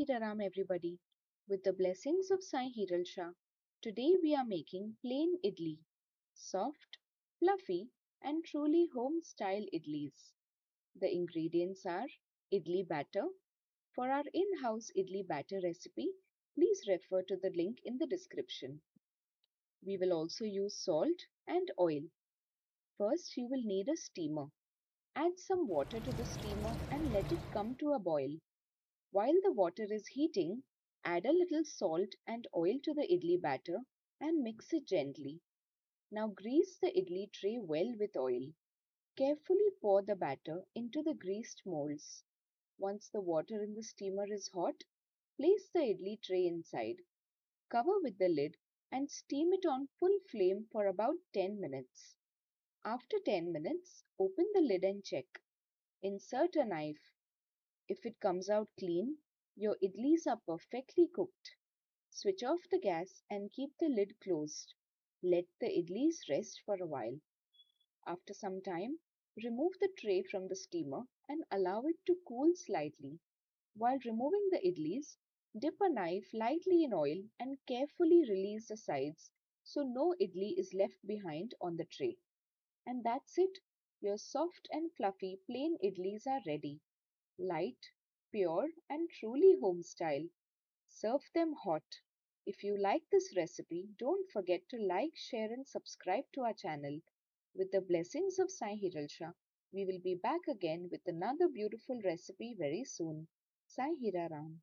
Hira Ram, everybody. With the blessings of Sai Hiral Shah, today we are making plain idli. Soft, fluffy, and truly home style idlis. The ingredients are idli batter. For our in house idli batter recipe, please refer to the link in the description. We will also use salt and oil. First, you will need a steamer. Add some water to the steamer and let it come to a boil. While the water is heating, add a little salt and oil to the idli batter and mix it gently. Now grease the idli tray well with oil. Carefully pour the batter into the greased molds. Once the water in the steamer is hot, place the idli tray inside. Cover with the lid and steam it on full flame for about 10 minutes. After 10 minutes, open the lid and check. Insert a knife. If it comes out clean, your idlis are perfectly cooked. Switch off the gas and keep the lid closed. Let the idlis rest for a while. After some time, remove the tray from the steamer and allow it to cool slightly. While removing the idlis, dip a knife lightly in oil and carefully release the sides so no idli is left behind on the tray. And that's it. Your soft and fluffy plain idlis are ready. Light, pure, and truly home style. Serve them hot. If you like this recipe, don't forget to like, share, and subscribe to our channel. With the blessings of Sai Hiral Shah, we will be back again with another beautiful recipe very soon. Sai Hira Ram.